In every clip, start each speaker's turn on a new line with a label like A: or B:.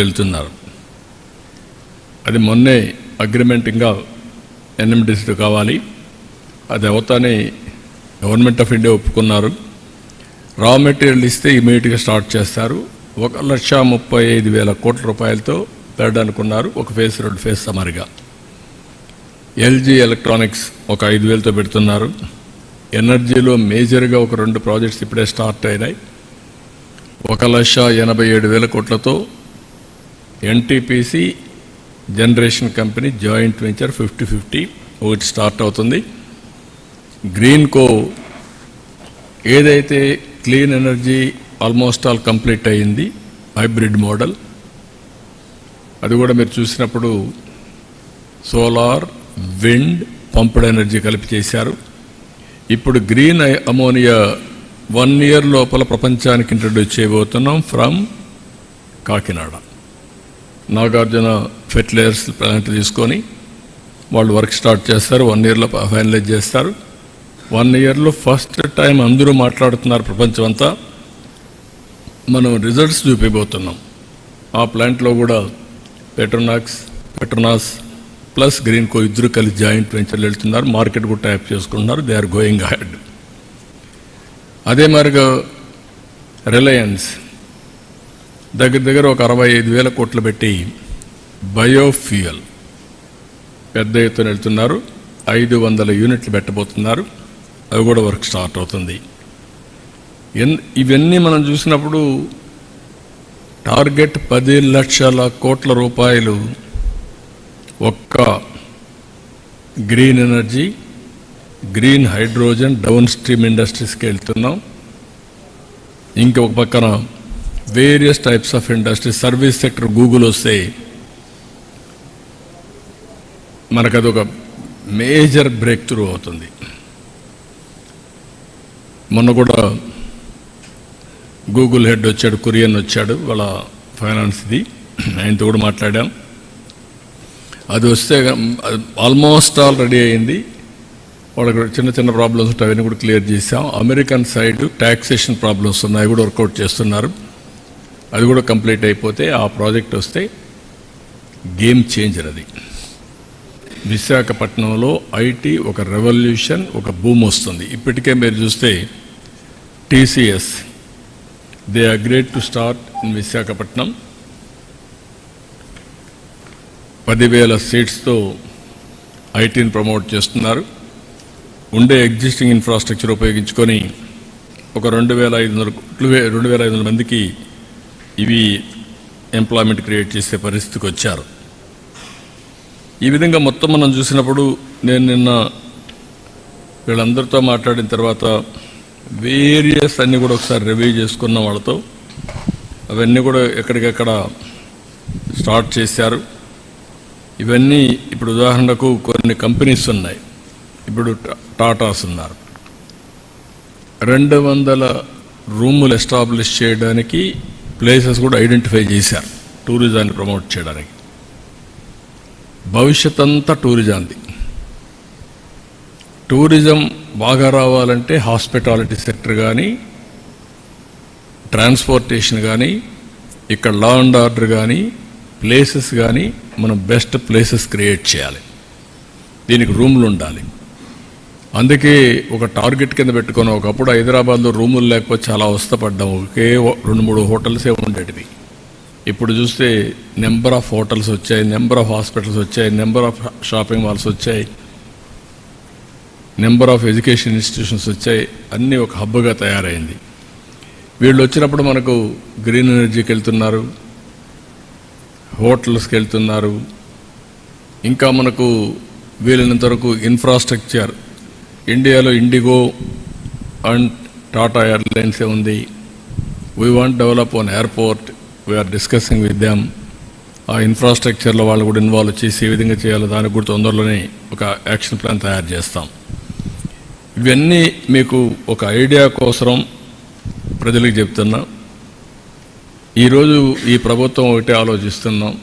A: వెళ్తున్నారు. అది మొన్నే అగ్రిమెంట్ ఇంకా ఎన్ఎండిసి కావాలి, అది అవుతానే గవర్నమెంట్ ఆఫ్ ఇండియా ఒప్పుకున్నారు. రా మెటీరియల్ ఇస్తే ఇమీడియట్గా స్టార్ట్ చేస్తారు. 1,35,000 కోట్ల రూపాయలతో పెట్టడానుకున్నారు. ఒక ఫేజ్, 2 ఫేజ్ సమారిగా. ఎల్జీ ఎలక్ట్రానిక్స్ ఒక 5,000తో పెడుతున్నారు. ఎనర్జీలో మేజర్గా ఒక 2 ప్రాజెక్ట్స్ ఇప్పుడే స్టార్ట్ అయినాయి. 1,87,000 కోట్లతో NTPC generation company joint venture 50-50 ఒకటి స్టార్ట్ అవుతుంది. గ్రీన్ కో ఏదైతే clean energy almost all complete అయ్యింది, హైబ్రిడ్ మోడల్, అది కూడా మీరు చూసినప్పుడు సోలార్, విండ్, పంప్డ్ ఎనర్జీ కలిపి చేశారు. ఇప్పుడు గ్రీన్ అమోనియా 1 ఇయర్ లోపల ప్రపంచానికి ఇంట్రడ్యూస్ చేయబోతున్నాం from Kakinada. Nagarjuna fertilizers plant తీసుకొని వాళ్ళు వర్క్ స్టార్ట్ చేస్తారు. 1 ఇయర్లో ఫైనలైజ్ చేస్తారు. 1 ఇయర్లో ఫస్ట్ టైం అందరూ మాట్లాడుతున్నారు ప్రపంచం అంతా. మనం రిజల్ట్స్ చూపిపోతున్నాం. ఆ ప్లాంట్లో కూడా పెట్రోనాస్ ప్లస్ గ్రీన్ కో ఇద్దరు కలిసి జాయింట్ వెంచర్లు వెళ్తున్నారు. మార్కెట్ కూడా ట్యాప్ చేసుకుంటున్నారు. They are going ahead. అదే మరిగా రిలయన్స్ దగ్గర ఒక 65,000 కోట్లు పెట్టి బయోఫ్యూయల్ పెద్ద ఎత్తున వెళ్తున్నారు. 500 యూనిట్లు పెట్టబోతున్నారు. అవి కూడా వర్క్ స్టార్ట్ అవుతుంది. ఇవన్నీ మనం చూసినప్పుడు టార్గెట్ 10 లక్షల కోట్ల రూపాయలు ఒక్క green energy, green hydrogen, downstream ఇండస్ట్రీస్కి వెళ్తున్నాం. ఇంకొక పక్కన various types of industry, service sector Google వస్తే మనకు అదొక మేజర్ బ్రేక్ త్రూ అవుతుంది. మొన్న కూడా గూగుల్ హెడ్ వచ్చాడు, కురియన్ వచ్చాడు, వాళ్ళ ఫైనాన్స్ది, ఆయనతో కూడా మాట్లాడాం. అది వస్తే ఆల్మోస్ట్ ఆల్ రెడీ అయింది. వాళ్ళకి చిన్న ప్రాబ్లమ్స్ ఉంటాయి, అవన్నీ కూడా క్లియర్ చేసాం. అమెరికన్ సైడ్ ట్యాక్సేషన్ ప్రాబ్లమ్స్ ఉన్నాయి, కూడా వర్కౌట్ చేస్తున్నారు. అది కూడా కంప్లీట్ అయిపోతే ఆ ప్రాజెక్ట్ వస్తే గేమ్ చేంజర్. అది విశాఖపట్నంలో ఐటీ ఒక రెవల్యూషన్, ఒక బూమ్ వస్తుంది. ఇప్పటికే మీరు చూస్తే TCS they agreed to start in Visakhapatnam. 10,000 సీట్స్తో ఐటీని ప్రమోట్ చేస్తున్నారు. ఉండే ఎగ్జిస్టింగ్ ఇన్ఫ్రాస్ట్రక్చర్ ఉపయోగించుకొని ఒక 2,500 మందికి ఇవి ఎంప్లాయ్మెంట్ క్రియేట్ చేసే పరిస్థితికి వచ్చారు. ఈ విధంగా మొత్తం మనం చూసినప్పుడు నేను నిన్న వీళ్ళందరితో మాట్లాడిన తర్వాత వేరియస్ అన్నీ కూడా ఒకసారి రివ్యూ చేసుకున్న వాళ్ళతో, అవన్నీ కూడా ఎక్కడికెక్కడ స్టార్ట్ చేశారు. ఇవన్నీ ఇప్పుడు ఉదాహరణకు కొన్ని కంపెనీస్ ఉన్నాయి. ఇప్పుడు టాటాస్ ఉన్నారు. 200 రూములు ఎస్టాబ్లిష్ చేయడానికి ప్లేసెస్ కూడా ఐడెంటిఫై చేశారు, టూరిజాన్ని ప్రమోట్ చేయడానికి. భవిష్యత్ అంతా టూరిజాంది. టూరిజం బాగా రావాలంటే హాస్పిటాలిటీ సెక్టర్ కానీ, ట్రాన్స్పోర్టేషన్ కానీ, ఇక్కడ లా అండ్ ఆర్డర్ కానీ, ప్లేసెస్ కానీ మనం బెస్ట్ ప్లేసెస్ క్రియేట్ చేయాలి. దీనికి రూములు ఉండాలి. అందుకే ఒక టార్గెట్ కింద పెట్టుకొని, ఒకప్పుడు హైదరాబాద్లో రూములు లేకపోతే చాలా అవస్థపడ్డాం. ఒకే 2-3 హోటల్సే ఉండేటివి. ఇప్పుడు చూస్తే నెంబర్ ఆఫ్ హోటల్స్ వచ్చాయి, నెంబర్ ఆఫ్ హాస్పిటల్స్ వచ్చాయి, నెంబర్ ఆఫ్ షాపింగ్ మాల్స్ వచ్చాయి, నెంబర్ ఆఫ్ ఎడ్యుకేషన్ ఇన్స్టిట్యూషన్స్ వచ్చాయి. అన్నీ ఒక హబ్గా తయారైంది. వీళ్ళు వచ్చినప్పుడు మనకు గ్రీన్ ఎనర్జీకి వెళ్తున్నారు, హోటల్స్కి వెళ్తున్నారు. ఇంకా మనకు వీలైనంత వరకు ఇన్ఫ్రాస్ట్రక్చర్ ఇండియాలో ఇండిగో అండ్ టాటా ఎయిర్లైన్సే ఉంది. We want develop on airport, we are discussing with them. ఆ ఇన్ఫ్రాస్ట్రక్చర్లో వాళ్ళు కూడా ఇన్వాల్వ్ చేసి ఏ విధంగా చేయాలో దానికి కూడా తొందరలోనే ఒక యాక్షన్ ప్లాన్ తయారు చేస్తాం. ఇవన్నీ మీకు ఒక ఐడియా కోసం ప్రజలకు చెప్తున్నా. ఈరోజు ఈ ప్రభుత్వం ఒకటి ఆలోచిస్తున్నాం.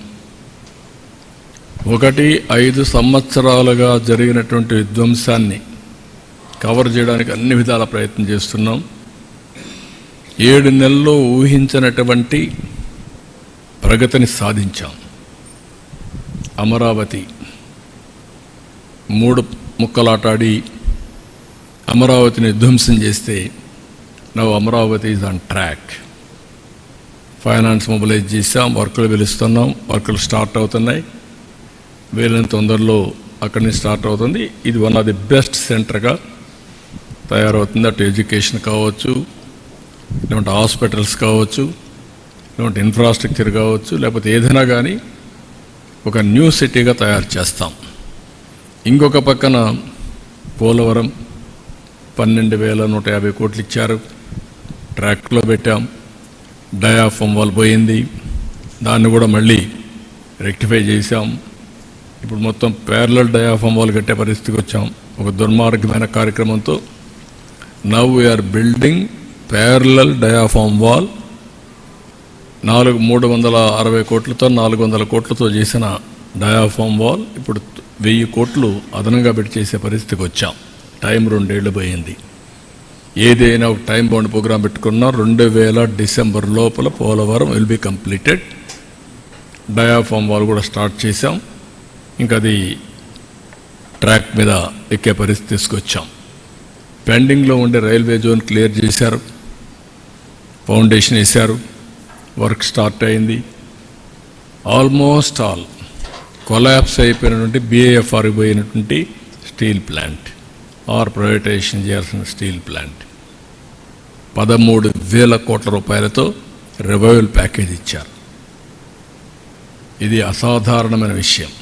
A: 5 సంవత్సరాలుగా జరిగినటువంటి విధ్వంసాన్ని కవర్ చేయడానికి అన్ని విధాల ప్రయత్నం చేస్తున్నాం. 7 నెలల్లో ఊహించినటువంటి ప్రగతిని సాధించాం. అమరావతి 3 ముక్కలాటాడి అమరావతిని ధ్వంసం చేస్తే now Amaravati is on track. Finance mobilise చేసాం, వర్కులు పిలుస్తున్నాం, వర్కులు స్టార్ట్ అవుతున్నాయి. వీలైన తొందరలో అక్కడి నుంచి స్టార్ట్ అవుతుంది. ఇది వన్ ఆఫ్ ది బెస్ట్ సెంటర్గా తయారవుతుంది. అటు ఎడ్యుకేషన్ కావచ్చు, లేకుంటే హాస్పిటల్స్ కావచ్చు, లేకుంటే ఇన్ఫ్రాస్ట్రక్చర్ కావచ్చు, లేకపోతే ఏదైనా కానీ ఒక న్యూ సిటీగా తయారు చేస్తాం. ఇంకొక పక్కన పోలవరం 12,150 కోట్లు ఇచ్చారు, ట్రాక్లో పెట్టాం. డయాఫామ్ వాల్ పోయింది, దాన్ని కూడా మళ్ళీ రెక్టిఫై చేశాం. ఇప్పుడు మొత్తం ప్యారలల్ డయాఫామ్ వాల్ కట్టే పరిస్థితికి వచ్చాం. ఒక దుర్మార్గమైన కార్యక్రమంతో now we are building parallel diaphragm wall. 360 కోట్లతో 400 కోట్లతో చేసిన డయాఫామ్ వాల్ ఇప్పుడు 1000 కోట్లు అదనంగా పెట్టి చేసే పరిస్థితికి వచ్చాం. టైం 2 ఏళ్ళు పోయింది. ఏదైనా ఒక టైం బౌండ్ ప్రోగ్రాం పెట్టుకున్నా 2000 డిసెంబర్ లోపల Polavaram will be completed. Diaphragm wall కూడా స్టార్ట్ చేశాం. ఇంకా అది ట్రాక్ మీద ఎక్కే పరిస్థితి తీసుకొచ్చాం. పెండింగ్లో ఉండే రైల్వే జోన్ క్లియర్ చేశారు, ఫౌండేషన్ వేశారు, వర్క్ స్టార్ట్ అయింది. ఆల్మోస్ట్ ఆల్ కొలాప్స్ అయిపోయినటువంటి BIFR పోయినటువంటి స్టీల్ ప్లాంట్ ఆర్ ప్రైవేటైజేషన్ చేయాల్సిన స్టీల్ ప్లాంట్ 13,000 కోట్ల రూపాయలతో రివైవల్ ప్యాకేజ్ ఇచ్చారు. ఇది అసాధారణమైన విషయం.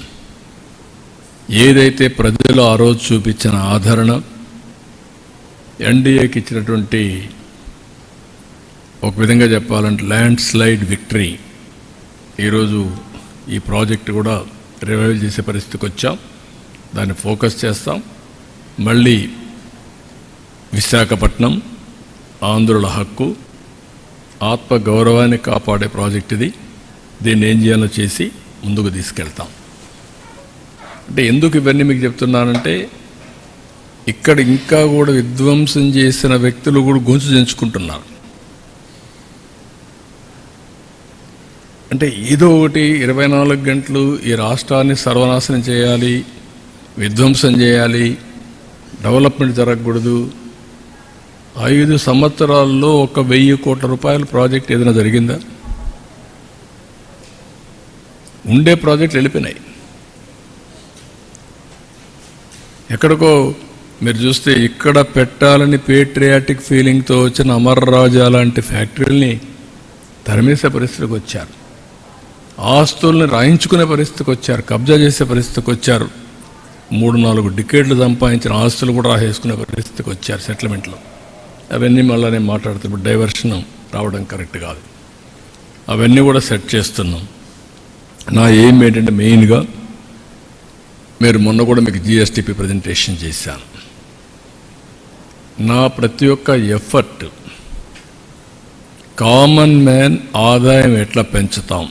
A: ఏదైతే ప్రజలు ఆ రోజు చూపించిన ఆదరణ, ఎన్డీఏకి ఇచ్చినటువంటి ఒక విధంగా చెప్పాలంటే ల్యాండ్ స్లైడ్ విక్టరీ, ఈరోజు ఈ ప్రాజెక్ట్ కూడా రివైవల్ చేసే పరిస్థితికి వచ్చాం. దాన్ని ఫోకస్ చేస్తాం. మళ్ళీ విశాఖపట్నం ఆంధ్రుల హక్కు, ఆత్మ గౌరవాన్ని కాపాడే ప్రాజెక్ట్ ఇది. దీన్ని ఏం చేయాలో చేసి ముందుకు తీసుకెళ్తాం. అంటే ఎందుకు ఇవన్నీ మీకు చెప్తున్నానంటే, ఇక్కడ ఇంకా కూడా విధ్వంసం చేసిన వ్యక్తులు కూడా గొంతు చించుకుంటున్నారు. అంటే ఏదో ఒకటి 24 గంటలు ఈ రాష్ట్రాన్ని సర్వనాశనం చేయాలి, విధ్వంసం చేయాలి, డెవలప్మెంట్ జరగకూడదు. 5 సంవత్సరాల్లో 1,000 కోట్ల రూపాయల ప్రాజెక్ట్ ఏదైనా జరిగిందా? ఉండే ప్రాజెక్టులు వెళ్ళిపోయినాయి. ఎక్కడికో మీరు చూస్తే ఇక్కడ పెట్టాలని పేట్రియాటిక్ ఫీలింగ్తో వచ్చిన అమర్ రాజా లాంటి ఫ్యాక్టరీల్ని తరిమేసే పరిస్థితికి వచ్చారు. ఆస్తుల్ని రాయించుకునే పరిస్థితికి వచ్చారు, కబ్జా చేసే పరిస్థితికి వచ్చారు. 3-4 డికేడ్లు సంపాదించిన ఆస్తులు కూడా రాసేసుకునే పరిస్థితికి వచ్చారు సెటిల్మెంట్లో. అవన్నీ మళ్ళీ నేను మాట్లాడుతున్నప్పుడు డైవర్షన్ రావడం కరెక్ట్ కాదు. అవన్నీ కూడా సెట్ చేస్తున్నాం. నా ఏం ఏంటంటే మెయిన్గా మీరు మొన్న కూడా మీకు GSTP ప్రజెంటేషన్ చేశాను. నా ప్రతి ఒక్క ఎఫర్ట్ కామన్ మ్యాన్ ఆదాయం ఎట్లా పెంచుతాం,